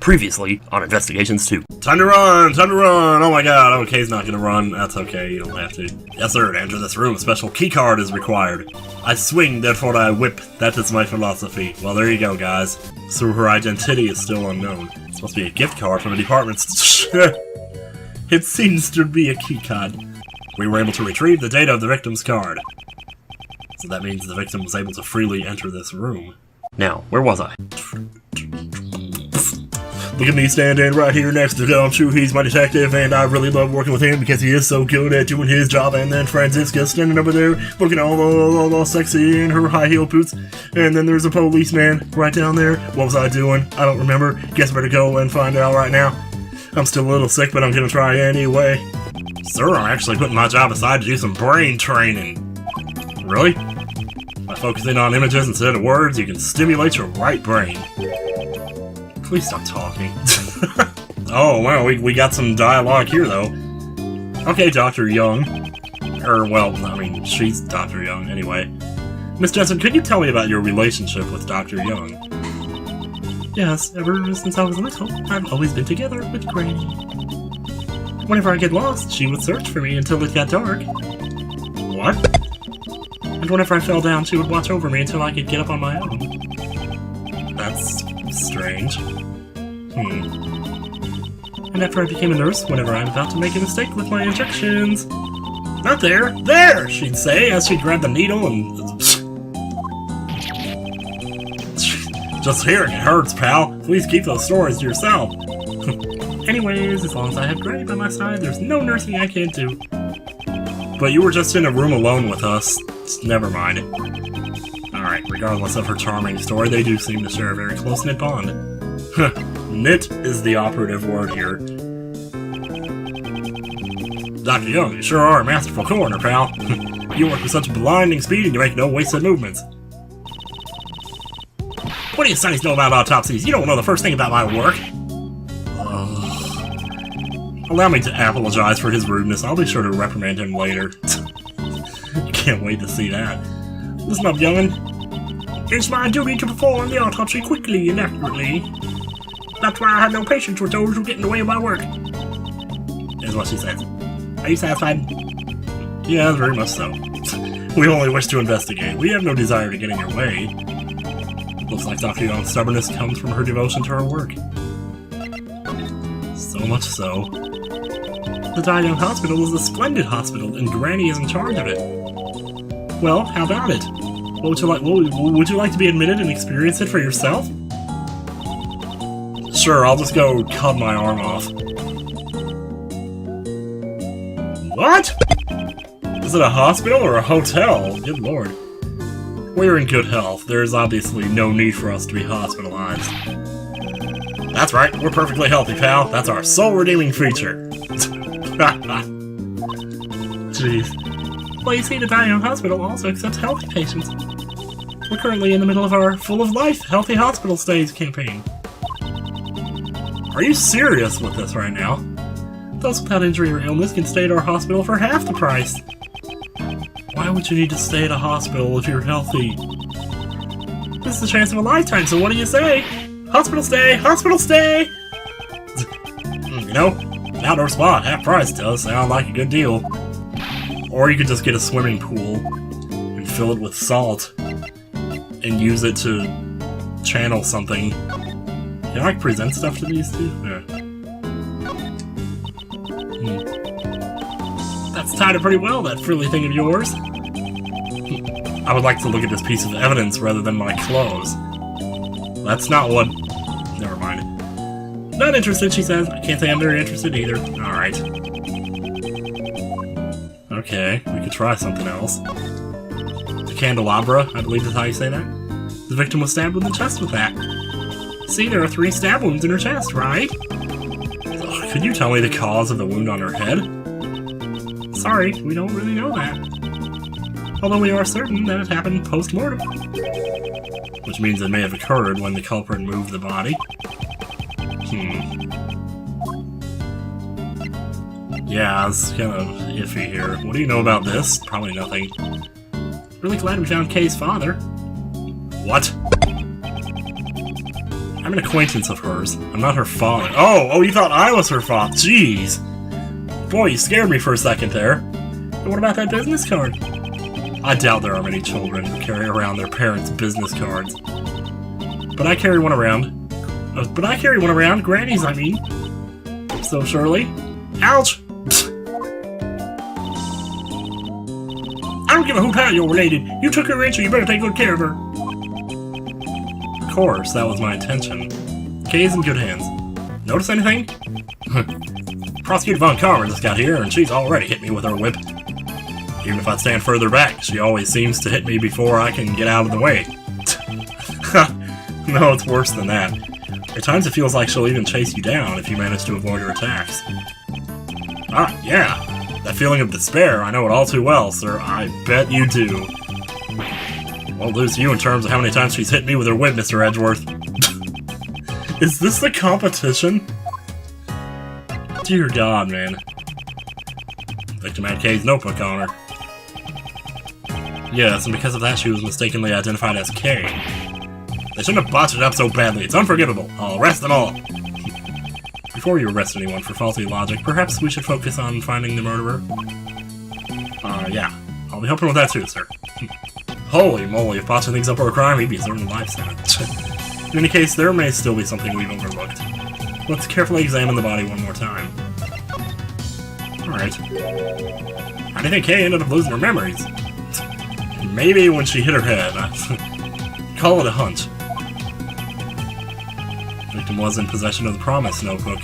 Previously on Investigations 2. Time to run! Time to run! Oh my god, okay's not gonna run. That's okay, you don't have to. Yes sir, to enter this room, a special keycard is required. I swing, therefore I whip. That is my philosophy. Well, there you go, guys. So her identity is still unknown. It's supposed to be a gift card from a department store. It seems to be a keycard. We were able to retrieve the data of the victim's card. So that means the victim was able to freely enter this room. Now, where was I? Look at me standing right here next to Tom True. He's my detective, and I really love working with him because he is so good at doing his job. And then Franziska standing over there, looking all sexy in her high heel boots. And then there's a policeman right down there. What was I doing? I don't remember. Guess I better go and find out right now. I'm still a little sick, but I'm gonna try anyway. Sir, I'm actually putting my job aside to do some brain training. Really? By focusing on images instead of words, you can stimulate your right brain. Please stop talking. Oh, wow, we got some dialogue here, though. Okay, Dr. Young. Well, I mean, she's Dr. Young, anyway. Miss Jensen, could you tell me about your relationship with Dr. Young? Yes, ever since I was little, I've always been together with Granny. Whenever I get lost, she would search for me until it got dark. What? And whenever I fell down, she would watch over me until I could get up on my own. That's strange. And after I became a nurse, whenever I'm about to make a mistake with my injections... Not there! There! She'd say, as she'd grab the needle and... Just hearing it hurts, pal. Please keep those stories to yourself. Anyways, as long as I have Granny by my side, there's no nursing I can't do. But you were just in a room alone with us. Never mind. Alright, regardless of her charming story, they do seem to share a very close-knit bond. Knit is the operative word here. Dr. Young, you sure are a masterful coroner, pal. You work with such blinding speed and you make no wasted movements. What do you sonnies know about autopsies? You don't know the first thing about my work. Allow me to apologize for his rudeness. I'll be sure to reprimand him later. Can't wait to see that. Listen up, young'un. It's my duty to perform the autopsy quickly and accurately. That's why I have no patience with those who get in the way of my work. Is what she says. Are you satisfied? Yeah, very much so. We only wish to investigate. We have no desire to get in your way. Looks like Dr. Young's stubbornness comes from her devotion to her work. So much so. The Dai Young Hospital is a splendid hospital, and Granny is in charge of it. Well, how about it? Would you like to be admitted and experience it for yourself? Sure, I'll just go cut my arm off. What? Is it a hospital or a hotel? Good lord. We're in good health. There is obviously no need for us to be hospitalized. That's right, we're perfectly healthy, pal. That's our sole redeeming feature. Jeez. Well, you see, the Dai Young Hospital also accepts healthy patients. We're currently in the middle of our Full of Life Healthy Hospital Stays campaign. Are you serious with this right now? Those without injury or illness can stay at our hospital for half the price. Why would you need to stay at a hospital if you're healthy? This is the chance of a lifetime, so what do you say? Hospital stay! Hospital stay! You know, an outdoor spa at half price does sound like a good deal. Or you could just get a swimming pool and fill it with salt and use it to channel something. Can I present stuff to these two? Yeah. That's tied up pretty well, that frilly thing of yours. I would like to look at this piece of evidence rather than my clothes. That's not what... Never mind. Not interested, she says. I can't say I'm very interested either. Alright. Okay, we could try something else. The candelabra, I believe that's how you say that. The victim was stabbed in the chest with that. See, there are 3 stab wounds in her chest, right? Ugh, could you tell me the cause of the wound on her head? Sorry, we don't really know that. Although we are certain that it happened post-mortem. Which means it may have occurred when the culprit moved the body. Yeah, it's kind of iffy here. What do you know about this? Probably nothing. Really glad we found Kay's father. What? I'm an acquaintance of hers. I'm not her father. Oh, you thought I was her father. Jeez. Boy, you scared me for a second there. But what about that business card? I doubt there are many children who carry around their parents' business cards. But I carry one around. Granny's, I mean. So, Shirley? Ouch! I don't give a hoot how you're related. You took her in, so you better take good care of her. Of course, that was my intention. Kay's in good hands. Notice anything? Prosecutor Von Karma just got here, and she's already hit me with her whip. Even if I stand further back, she always seems to hit me before I can get out of the way. No, it's worse than that. At times it feels like she'll even chase you down if you manage to avoid her attacks. Ah, yeah. That feeling of despair, I know it all too well, sir. I bet you do. I'll lose you in terms of how many times she's hit me with her whip, Mr. Edgeworth. Is this the competition? Dear God, man. Victim had Kay's notebook on her. Yes, and because of that she was mistakenly identified as Kay. They shouldn't have botched it up so badly. It's unforgivable. I'll arrest them all. Before you arrest anyone for faulty logic, perhaps we should focus on finding the murderer? Yeah. I'll be helping with that too, sir. Holy moly, if botching things up were a crime, he'd be serving a life sentence. In any case, there may still be something we've overlooked. Let's carefully examine the body one more time. Alright. How do you think Kay ended up losing her memories? Maybe when she hit her head. Call it a hunch. The victim was in possession of the Promise notebook,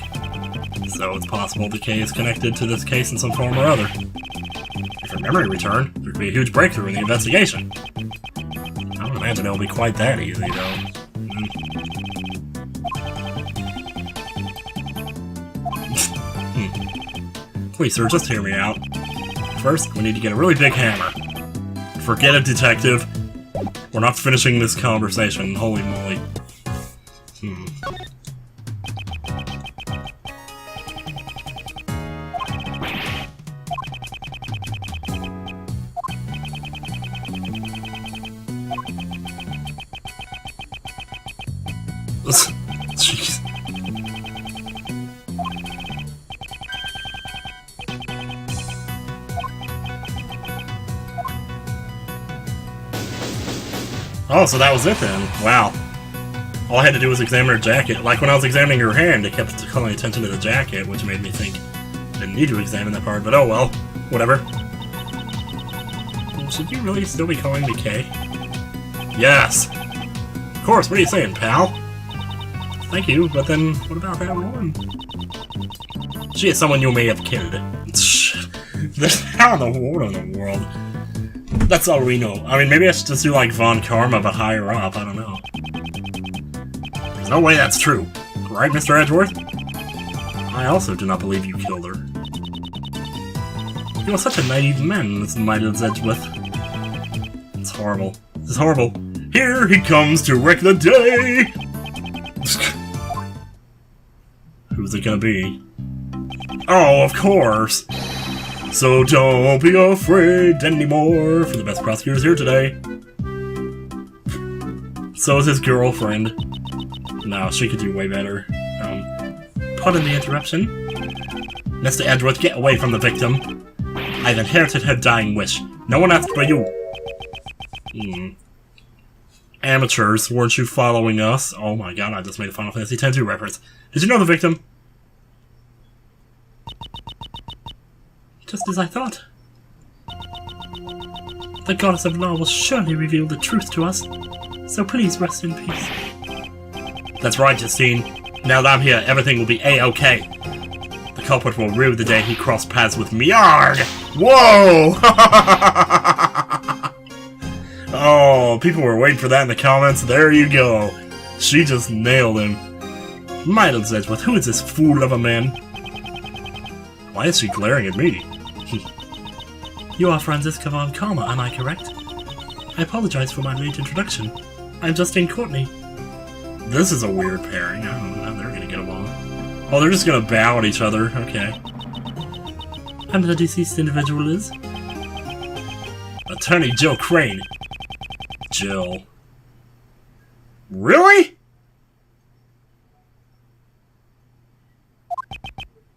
so it's possible that Kay is connected to this case in some form or other. If her memory returned, there could be a huge breakthrough in the investigation. I don't imagine it'll be quite that easy, though. Please, sir, just hear me out. First, we need to get a really big hammer. Forget it, detective. We're not finishing this conversation. Holy moly. Jeez. Oh, so that was it then. Wow. All I had to do was examine her jacket. Like when I was examining her hand, it kept calling attention to the jacket, which made me think I didn't need to examine that part, but oh well. Whatever. Should you really still be calling me Kay? Yes! Of course, what are you saying, pal? Thank you, but then what about that woman? She is someone you may have killed. How in the world? That's all we know. I mean, maybe I should just do like Von Karma, but higher up. I don't know. There's no way that's true. Right, Mr. Edgeworth? I also do not believe you killed her. You are such a naive man, Mr. Miles Edgeworth. It's horrible. This is horrible. Here he comes to wreck the day! Who's it gonna be? Oh, of course! So don't be afraid anymore, for the best prosecutors here today. So is his girlfriend. No, she could do way better. Pardon the interruption. Mr. Edgeworth, get away from the victim. I've inherited her dying wish. No one asked for you. Amateurs, weren't you following us? Oh my god, I just made a Final Fantasy X-2 reference. Did you know the victim? Just as I thought. The goddess of law will surely reveal the truth to us, so please rest in peace. That's right, Justine. Now that I'm here, everything will be A-OK. The culprit will rue the day he crossed paths with me. Yarg! Whoa! Oh, people were waiting for that in the comments. There you go. She just nailed him. Miles Edgeworth, who is this fool of a man? Why is she glaring at me? You are Franziska Von Karma, am I correct? I apologize for my late introduction. I'm Justine Courtney. This is a weird pairing. I don't know how they're gonna get along. Oh, they're just gonna bow at each other. Okay. And the deceased individual is? Attorney Jill Crane. Jill. Really?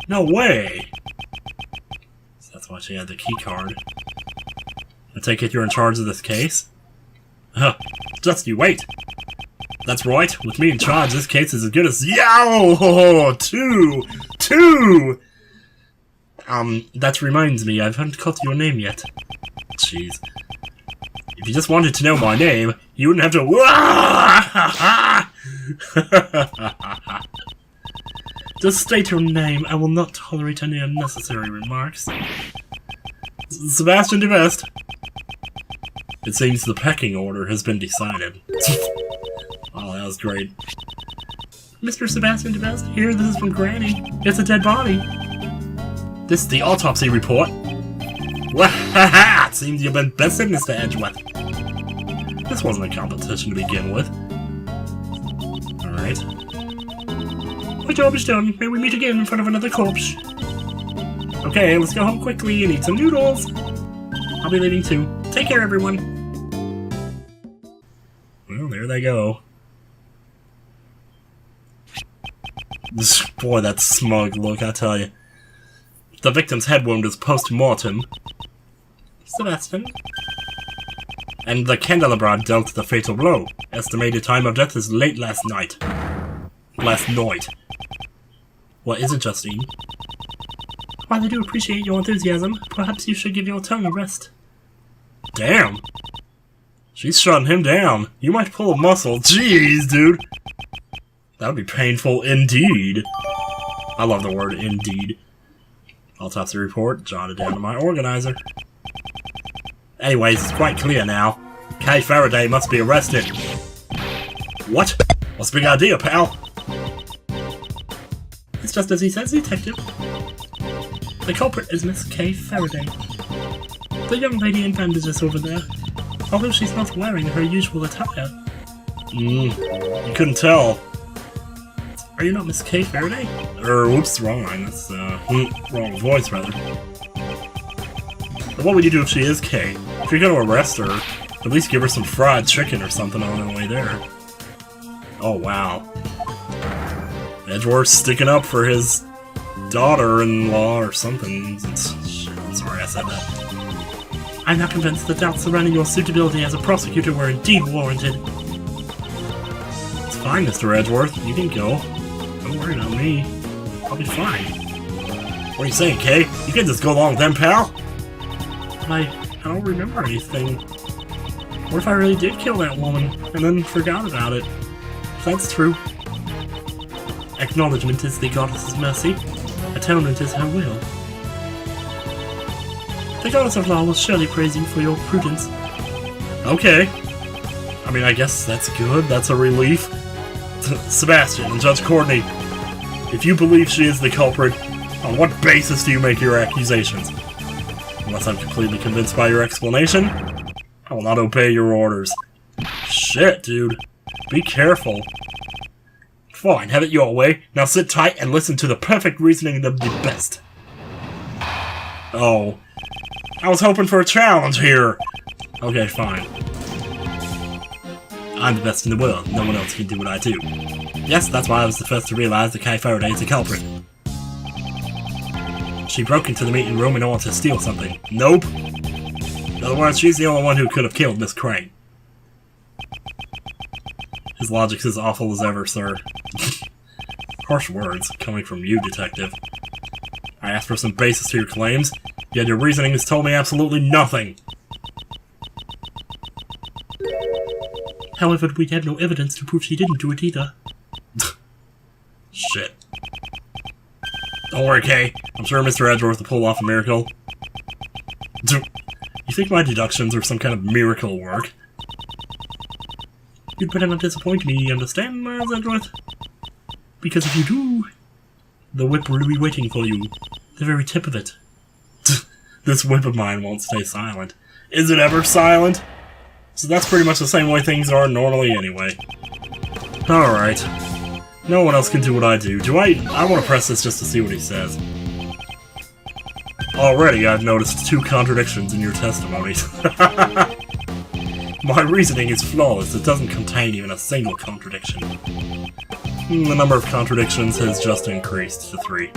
No way! So that's why she had the key card. I take it you're in charge of this case? Huh. Just you wait! That's right, with me in charge, this case is as good as— Yow! Two! That reminds me, I haven't caught your name yet. Jeez. If you just wanted to know my name, you wouldn't have to— Just state your name, I will not tolerate any unnecessary remarks. Sebastian DeVest. It seems the pecking order has been decided. Oh, that was great. Mr. Sebastian DeVest, here, this is from Granny. It's a dead body. This is the autopsy report. Wahaha! It seems you've been bested, Mr. Edgeworth. This wasn't a competition to begin with. Alright. My job is done. May we meet again in front of another corpse. Okay, let's go home quickly and eat some noodles. I'll be leaving too. Take care, everyone. Well, there they go. Boy, that smug look, I tell you. The victim's head wound is post-mortem. Sebastian. And the candelabra dealt the fatal blow. Estimated time of death is late last night. What is it, Justine? While I do appreciate your enthusiasm, perhaps you should give your tongue a rest. Damn! She's shutting him down. You might pull a muscle. Jeez, dude! That would be painful indeed. I love the word indeed. Autopsy report, jotted down to my organizer. Anyways, it's quite clear now. Kay Faraday must be arrested. What? What's the big idea, pal? It's just as he says, Detective. The culprit is Miss Kay Faraday. The young lady in bandages over there. Although she's not wearing her usual attire. You couldn't tell. Are you not Miss Kay Faraday? Whoops, wrong line. That's, wrong voice, rather. But what would you do if she is Kay? If you're gonna arrest her, at least give her some fried chicken or something on the way there. Oh, wow. Edgeworth's sticking up for his daughter-in-law or something. Shit, I'm sorry I said that. I'm not convinced the doubts surrounding your suitability as a prosecutor were indeed warranted. It's fine, Mr. Edgeworth. You can go. Don't worry about me. I'll be fine. What are you saying, Kay? You can't just go along with them, pal? But I don't remember anything. What if I really did kill that woman, and then forgot about it? If that's true. Acknowledgement is the goddess's mercy. Atonement is her will. The goddess of law will surely praise you for your prudence. Okay. I mean, I guess that's good. That's a relief. Sebastian and Judge Courtney, if you believe she is the culprit, on what basis do you make your accusations? Unless I'm completely convinced by your explanation, I will not obey your orders. Shit, dude. Be careful. Fine, have it your way. Now sit tight and listen to the perfect reasoning of the best. Oh. I was hoping for a challenge here. Okay, fine. I'm the best in the world. No one else can do what I do. Yes, that's why I was the first to realize that Kay Faraday is the culprit. She broke into the meeting room in order to steal something. Nope. In other words, she's the only one who could have killed Miss Crane. His logic's as awful as ever, sir. Harsh words coming from you, Detective. I asked for some basis to your claims, yet your reasoning has told me absolutely nothing. However, we have no evidence to prove she didn't do it either. Shit. Don't worry, Kay. I'm sure Mr. Edgeworth will pull off a miracle. You think my deductions are some kind of miracle work? You'd better not disappoint me, understand, Miles Edgeworth? Because if you do, the whip will be waiting for you. The very tip of it. This whip of mine won't stay silent. Is it ever silent? So that's pretty much the same way things are normally anyway. Alright. No one else can do what I do. I want to press this just to see what he says. Already I've noticed 2 contradictions in your testimonies. My reasoning is flawless. It doesn't contain even a single contradiction. The number of contradictions has just increased to 3.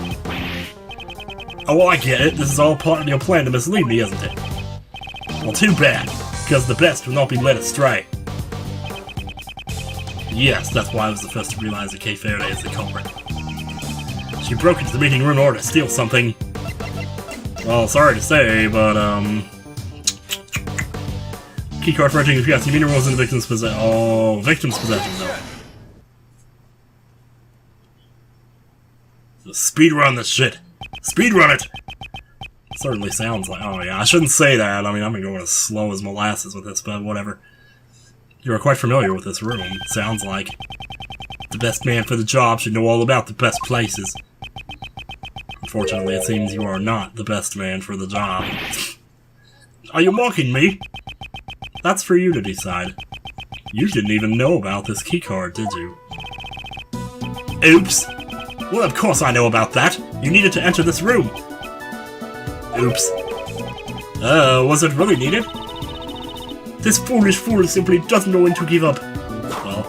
Oh, well, I get it. This is all part of your plan to mislead me, isn't it? Well, too bad, because the best will not be led astray. Yes, that's why I was the first to realize that Kay Faraday is the culprit. She broke into the meeting room in order to steal something. Well, sorry to say, but, keycard for entering the PIC meeting room was in the victim's possession. Oh, victim's possession, though. So speedrun this shit. Speedrun it! Certainly sounds like... Oh, yeah, I shouldn't say that. I mean, I'm going as slow as molasses with this, but whatever. You are quite familiar with this room, sounds like. The best man for the job should know all about the best places. Unfortunately, it seems you are not the best man for the job. Are you mocking me? That's for you to decide. You didn't even know about this keycard, did you? Oops! Well, of course I know about that! You needed to enter this room! Oops. Was it really needed? This foolish fool simply doesn't know when to give up. Well,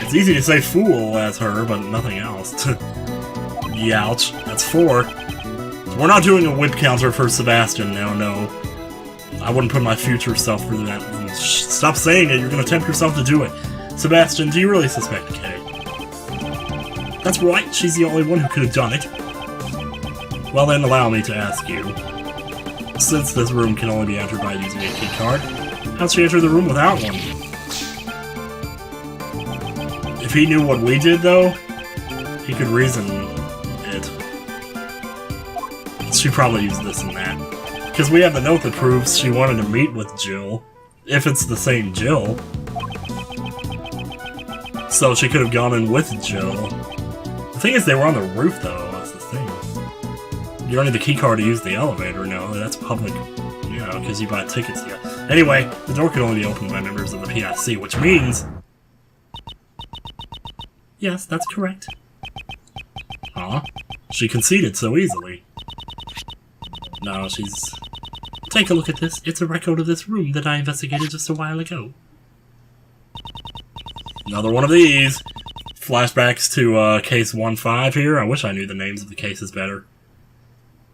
it's easy to say fool as her, but nothing else. Youch. That's 4. We're not doing a whip counter for Sebastian now, no. I wouldn't put my future self through that. Stop saying it, you're gonna tempt yourself to do it. Sebastian, do you really suspect Kay? That's right, she's the only one who could have done it. Well then, allow me to ask you. Since this room can only be entered by using a key card, how'd she enter the room without one? If he knew what we did, though, he could reason it. She probably used this and that. Because we have the note that proves she wanted to meet with Jill. If it's the same Jill. So she could have gone in with Jill. The thing is, they were on the roof, though. That's the thing. You don't need the keycard to use the elevator, no. That's public, you know, because you buy tickets here. Anyway, the door can only be opened by members of the PIC, which means... Yes, that's correct. Huh? She conceded so easily. No, she's... Take a look at this. It's a record of this room that I investigated just a while ago. Another one of these! Flashbacks to case 1-5 here. I wish I knew the names of the cases better.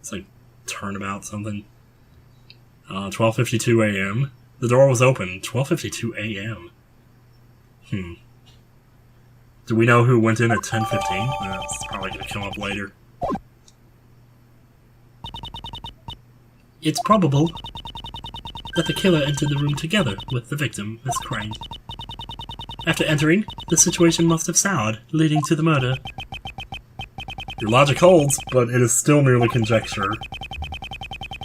It's like turnabout something. 12:52 a.m. The door was open. 12:52 a.m. Do we know who went in at 10:15? That's probably going to come up later. It's probable that the killer entered the room together with the victim, Miss Crane. After entering, the situation must have soured, leading to the murder. Your logic holds, but it is still merely conjecture.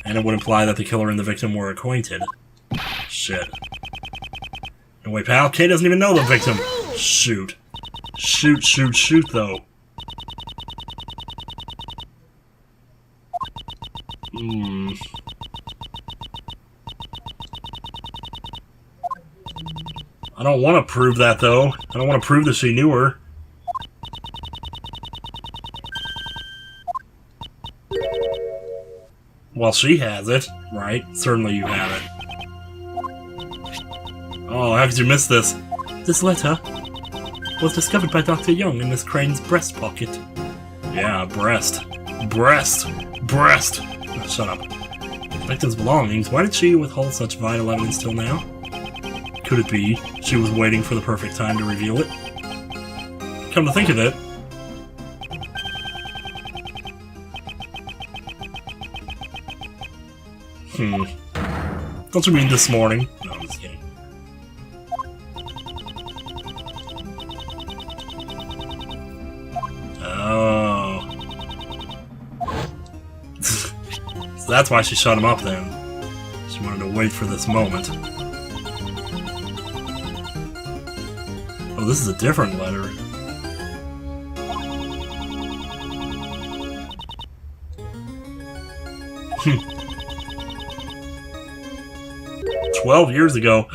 And it would imply that the killer and the victim were acquainted. Shit. No way, pal. Kay doesn't even know the victim. Shoot. Shoot, shoot, shoot, though. I don't want to prove that, though. I don't want to prove that she knew her. Well, she has it, right? Certainly you have it. Oh, how could you miss this? This letter was discovered by Dr. Young in Miss Crane's breast pocket. Yeah, breast. Breast! Breast! Oh, shut up. Victim's belongings. Why did she withhold such vital evidence till now? Could it be she was waiting for the perfect time to reveal it? Come to think of it, don't you mean this morning? No, I'm just kidding. Oh. So that's why she shut him up then. She wanted to wait for this moment. Oh, this is a different letter. Hmm. 12 years ago.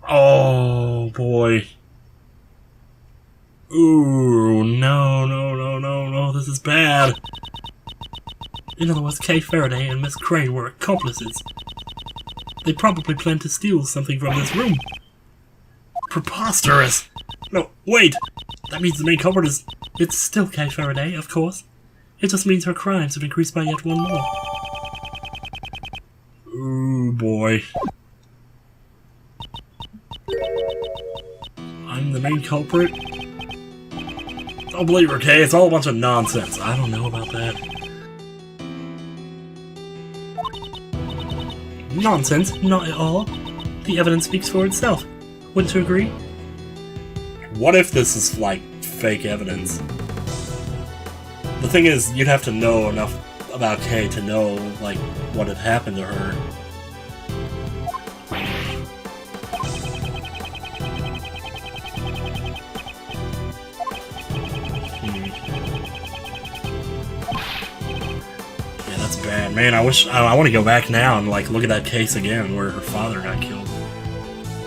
Oh, boy. Ooh, no, no, no, no, no, this is bad. In other words, Kay Faraday and Miss Crane were accomplices. They probably planned to steal something from this room. Preposterous! No, wait! That means the main culprit is... It's still Kay Faraday, of course. It just means her crimes have increased by yet one more. Ooh, boy. I'm the main culprit? Don't believe her, Kay. It's all a bunch of nonsense. I don't know about that. Nonsense? Not at all. The evidence speaks for itself. Wouldn't you agree? What if this is, like, fake evidence? The thing is, you'd have to know enough about Kay to know, like, what had happened to her. Yeah, that's bad. Man, I want to go back now and, like, look at that case again where her father got killed.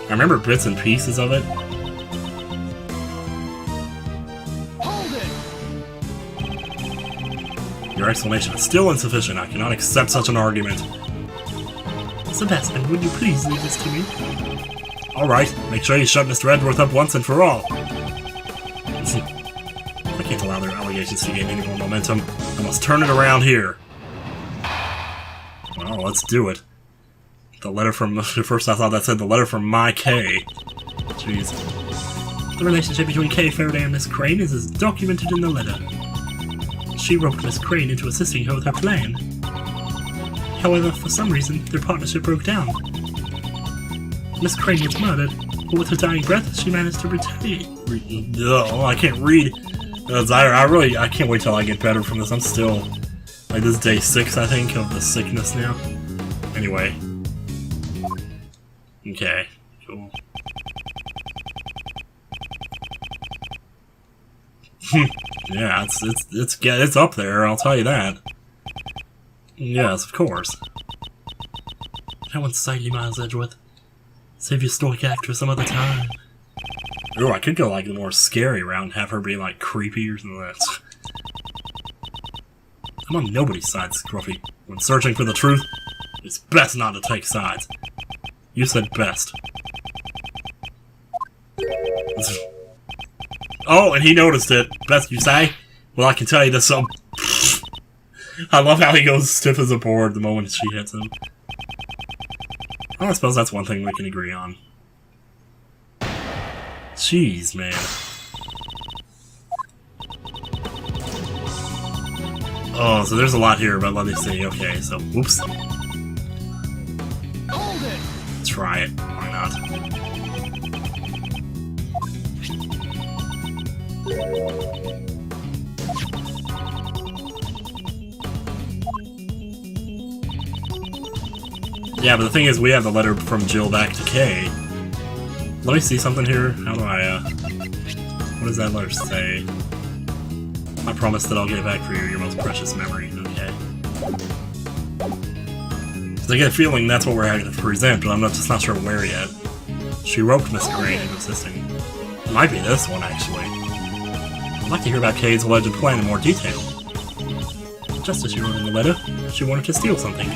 I remember bits and pieces of it. Your explanation is still insufficient. I cannot accept such an argument. Sebastian, would you please leave this to me? Alright, make sure you shut Mr. Edgeworth up once and for all. I can't allow their allegations to gain any more momentum. I must turn it around here. Well, let's do it. The letter from... First I thought that said the letter from my Kay. Jeez. The relationship between Kay Faraday and Miss Crane is as documented in the letter. She roped Miss Crane into assisting her with her plan. However, for some reason, their partnership broke down. Miss Crane was murdered, but with her dying breath, she managed to retaliate. No, I can't read. I can't wait till I get better from this. I'm still... Like, this is day 6, I think, of the sickness now. Anyway. Okay, cool. Yeah, it's up there, I'll tell you that. Yes, of course. I won't cite you, Miles Edgeworth. Save your stoic act for some other time. Ooh, I could go like the more scary route and have her be like creepy or something like that. I'm on nobody's side, Scruffy. When searching for the truth, it's best not to take sides. You said best. Oh, and he noticed it. Best you say? Well, I can tell you this, I love how he goes stiff as a board the moment she hits him. Well, I suppose that's one thing we can agree on. Jeez, man. Oh, so there's a lot here, but let me see. Okay, so, whoops. Try it. Why not? Yeah, but the thing is, we have the letter from Jill back to Kay. Let me see something here. How do I, what does that letter say? I promise that I'll get it back for you, your most precious memory. Okay. Because I get a feeling that's what we're having to present, but I'm just not sure where yet. She roped Miss Crane into assisting. It might be this one, actually. I'd like to hear about Kay's alleged plan in more detail. Just as she wrote in the letter, she wanted to steal something.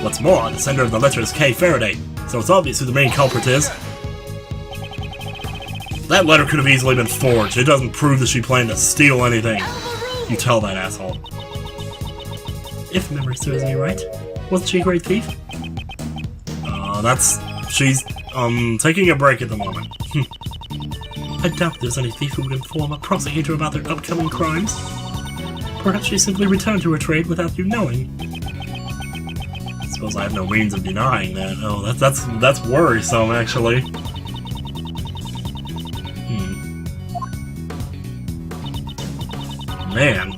What's more, the sender of the letter is Kay Faraday, so it's obvious who the main culprit is. That letter could have easily been forged. It doesn't prove that she planned to steal anything. You tell that asshole. If memory serves me right, wasn't she a great thief? She's, taking a break at the moment. I doubt there's any thief who would inform a prosecutor about their upcoming crimes. Perhaps she simply returned to her trade without you knowing. I suppose I have no means of denying that. Oh, that's worrisome, actually. Man.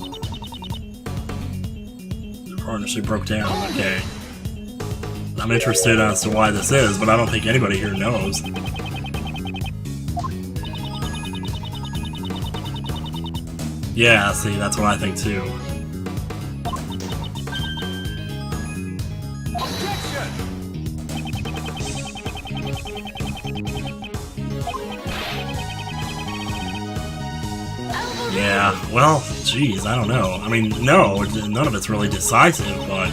The partnership broke down, okay. I'm interested as to why this is, but I don't think anybody here knows. Yeah, see, that's what I think too. Yeah, well, geez, I don't know. I mean, no, none of it's really decisive, but...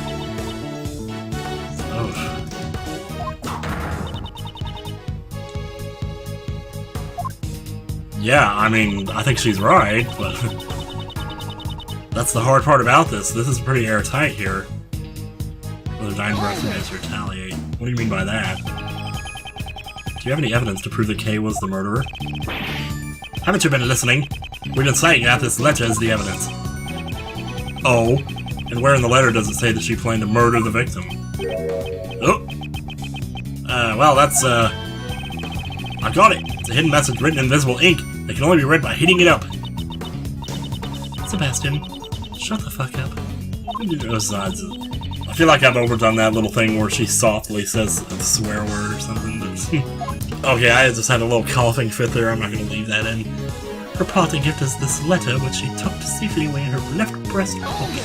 Yeah, I mean, I think she's right, but... That's the hard part about this. This is pretty airtight here. Whether dying breath remains to retaliate. What do you mean by that? Do you have any evidence to prove that Kay was the murderer? Haven't you been listening? We've been saying that this letter is the evidence. Oh? And where in the letter does it say that she planned to murder the victim? Oh! Well, that's, I got it! It's a hidden message written in invisible ink that can only be read by heating it up. Sebastian, shut the fuck up. Besides, I feel like I've overdone that little thing where she softly says a swear word or something. Okay, I just had a little coughing fit there. I'm not going to leave that in. Her parting gift is this letter, which she tucked safely away in her left breast pocket.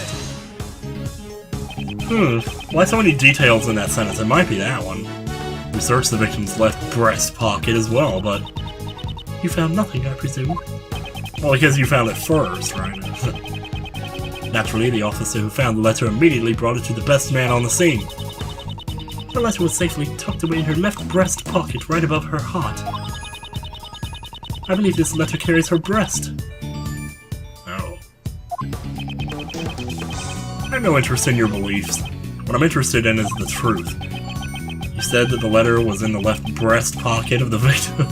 Why so many details in that sentence? It might be that one. We searched the victim's left breast pocket as well, but... You found nothing, I presume? Well, because you found it first, right? Naturally, the officer who found the letter immediately brought it to the best man on the scene. The letter was safely tucked away in her left breast pocket, right above her heart. I believe this letter carries her breast. Oh. I have no interest in your beliefs. What I'm interested in is the truth. You said that the letter was in the left breast pocket of the victim.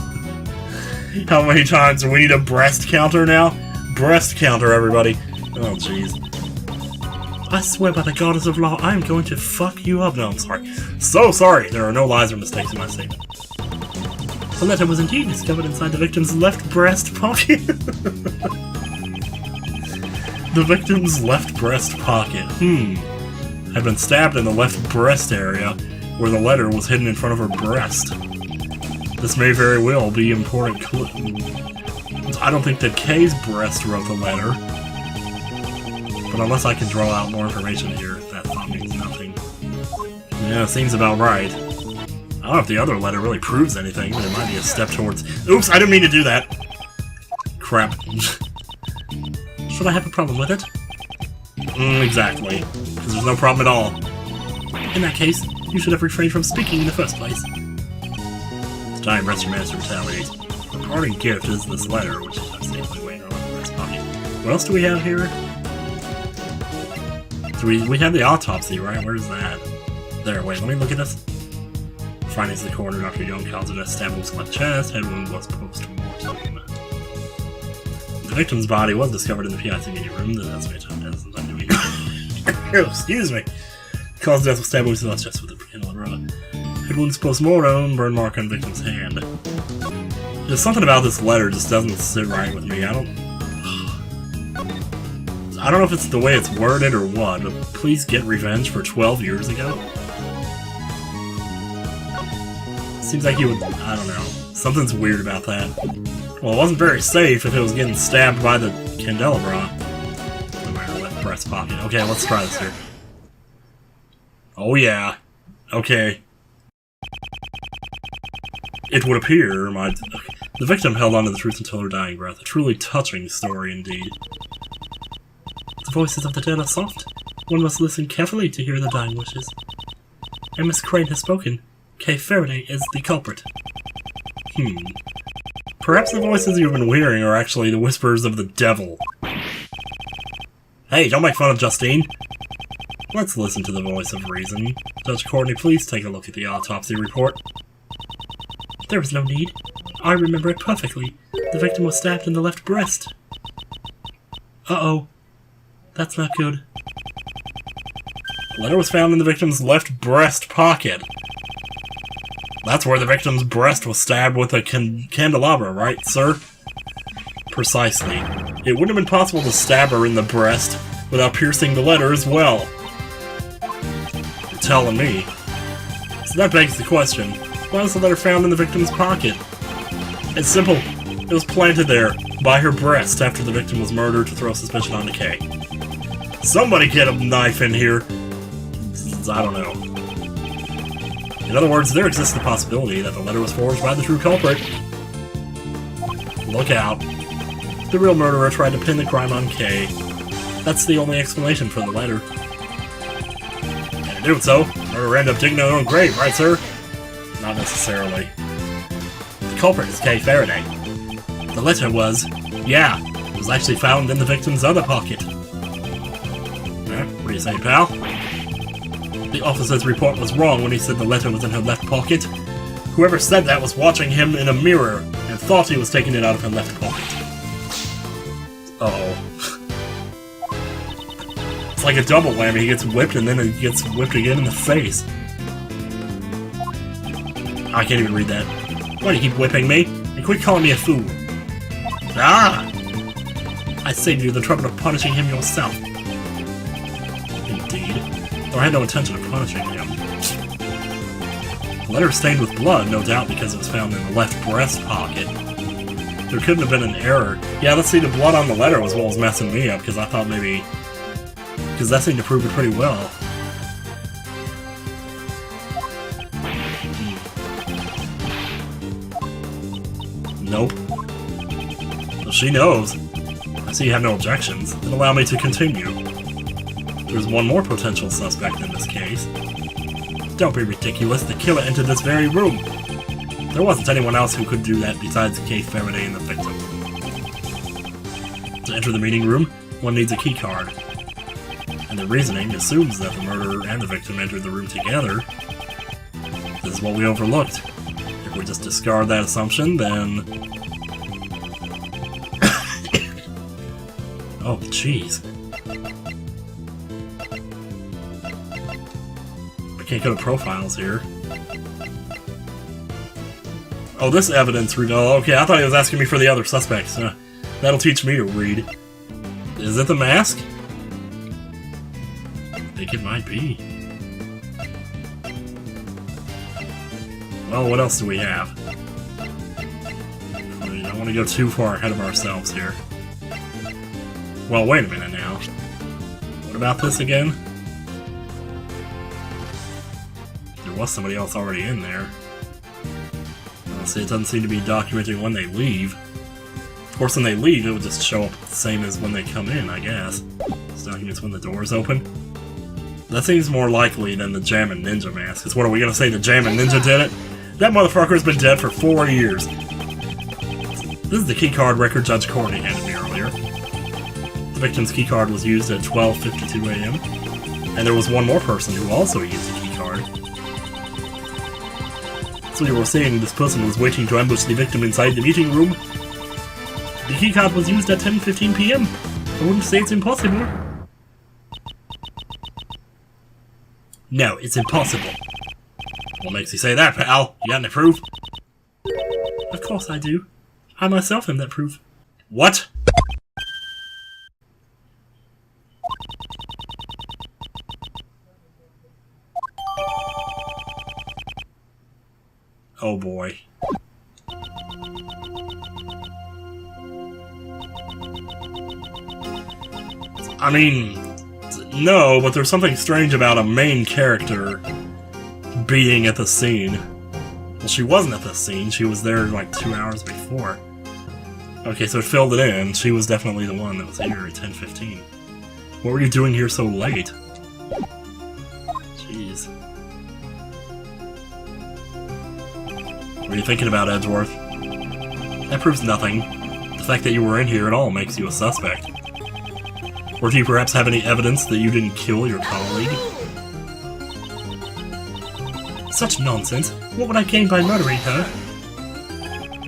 How many times do we need a breast counter now? Breast counter, everybody. Oh, jeez. I swear by the goddess of law, I am going to fuck you up. No, I'm sorry. So sorry. There are no lies or mistakes in my statement. The letter was indeed discovered inside the victim's left breast pocket. The victim's left breast pocket. Had been stabbed in the left breast area, where the letter was hidden in front of her breast. This may very well be important clue. I don't think that Kay's breast wrote the letter. But unless I can draw out more information here, that thought means nothing. Yeah, seems about right. I don't know if the other letter really proves anything, but it might be a step towards... Oops, I didn't mean to do that! Crap. Should I have a problem with it? Exactly. Because there's no problem at all. In that case, you should have refrained from speaking in the first place. It's time rest your man's to retaliate. The parting gift is this letter, which is safely waiting on this pocket. What else do we have here? So we have the autopsy, right? Where's that? There, wait, let me look at this. Findings of the coroner, Dr. Young calls it a stab wound to the chest, head wound was post-mortem. The victim's body was discovered in the PIC meeting room. That's what I'm doing. Excuse me. Cause death was stab wounds to the chest with a candelabra. Head wounds post-mortem, burn mark on victim's hand. There's something about this letter just doesn't sit right with me. I don't know if it's the way it's worded or what, but please get revenge for 12 years ago? Seems like you would... I don't know. Something's weird about that. Well, it wasn't very safe if it was getting stabbed by the candelabra. Left breast pocket. Okay, let's try this here. Oh yeah. Okay. It would appear the victim held on to the truth until her dying breath. A truly touching story indeed. The voices of the dead are soft. One must listen carefully to hear the dying wishes. And Miss Crane has spoken. Kay Faraday is the culprit. Perhaps the voices you've been hearing are actually the whispers of the devil. Hey, don't make fun of Justine! Let's listen to the voice of reason. Judge Courtney, please take a look at the autopsy report. There is no need. I remember it perfectly. The victim was stabbed in the left breast. Uh-oh. That's not good. The letter was found in the victim's left breast pocket. That's where the victim's breast was stabbed with a candelabra, right, sir? Precisely. It wouldn't have been possible to stab her in the breast without piercing the letter as well. You're telling me. So that begs the question, why was the letter found in the victim's pocket? It's simple. It was planted there, by her breast, after the victim was murdered to throw suspicion on Kay. Somebody get a knife in here. I don't know. In other words, there exists the possibility that the letter was forged by the true culprit. Look out. The real murderer tried to pin the crime on Kay. That's the only explanation for the letter. And in doing so, murderer ended up digging their own grave, right, sir? Not necessarily. The culprit is Kay Faraday. The letter was, yeah, it was actually found in the victim's other pocket. you say, pal? The officer's report was wrong when he said the letter was in her left pocket. Whoever said that was watching him in a mirror and thought he was taking it out of her left pocket. Uh-oh. It's like a double whammy. He gets whipped and then he gets whipped again in the face. I can't even read that. Why do you keep whipping me? And quit calling me a fool. Ah! I saved you the trouble of punishing him yourself. Indeed. Though I had no intention of punishing him. The letter stained with blood, no doubt because it was found in the left breast pocket. There couldn't have been an error. Yeah, let's see, the blood on the letter was what was messing me up, because I thought maybe... Because that seemed to prove it pretty well. Nope. Well, she knows. I see you have no objections. Then allow me to continue. There's one more potential suspect in this case. Don't be ridiculous. The killer entered this very room. There wasn't anyone else who could do that besides Kay Faraday and the victim. To enter the meeting room, one needs a key card. And the reasoning assumes that the murderer and the victim entered the room together. This is what we overlooked. If we just discard that assumption, then... Oh, jeez. I can't go to profiles here. Oh, this evidence reveal. Okay, I thought he was asking me for the other suspects. That'll teach me to read. Is it the mask? I think it might be. Well, what else do we have? We don't want to go too far ahead of ourselves here. Well, wait a minute now. What about this again? There was somebody else already in there. See, it doesn't seem to be documenting when they leave. Of course, when they leave, it would just show up the same as when they come in, I guess. This documents when the doors open. That seems more likely than the Jammin' Ninja mask. Because what are we gonna say, the Jammin' Ninja did it? That motherfucker's been dead for 4 years. This is the keycard record Judge Courtney handed me earlier. The victim's keycard was used at 12:52 a.m. And there was one more person who also used a keycard. So you were saying this person was waiting to ambush the victim inside the meeting room? The keycard was used at 10:15 p.m. I wouldn't say it's impossible. No, it's impossible. What makes you say that, pal? You got any proof? Of course I do. I myself am that proof. What? Oh boy. I mean, no, but there's something strange about a main character being at the scene. Well, she wasn't at the scene, she was there like 2 hours before. Okay, so it filled it in. She was definitely the one that was here at 10:15. What were you doing here so late? Jeez. What are you thinking about, Edgeworth? That proves nothing. The fact that you were in here at all makes you a suspect. Or do you perhaps have any evidence that you didn't kill your colleague? Such nonsense. What would I gain by murdering her?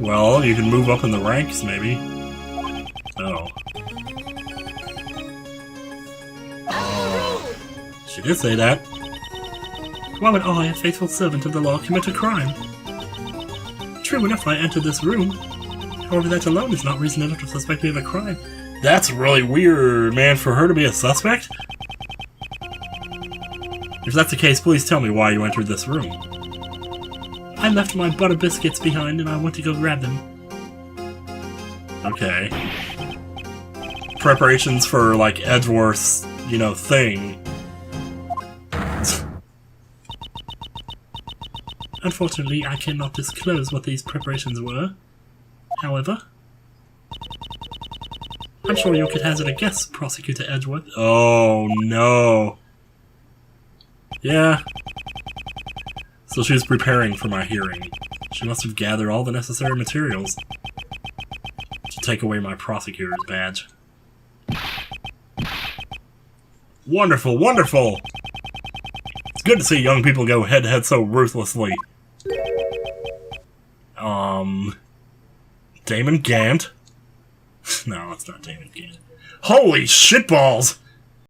Well, you can move up in the ranks, maybe. Oh. She did say that. Why would I, a faithful servant of the law, commit a crime? True enough, I entered this room. However, that alone is not reason enough to suspect me of a crime. That's really weird, man, for her to be a suspect? If that's the case, please tell me why you entered this room. I left my butter biscuits behind and I went to go grab them. Okay. Preparations for, like, Edgeworth's, you know, thing. Unfortunately, I cannot disclose what these preparations were. However, I'm sure you could hazard a guess, Prosecutor Edgeworth. Oh, no. Yeah. So she was preparing for my hearing. She must have gathered all the necessary materials to take away my prosecutor's badge. Wonderful, wonderful! It's good to see young people go head-to-head so ruthlessly. Damon Gant? No, it's not Damon Gant. Holy shitballs!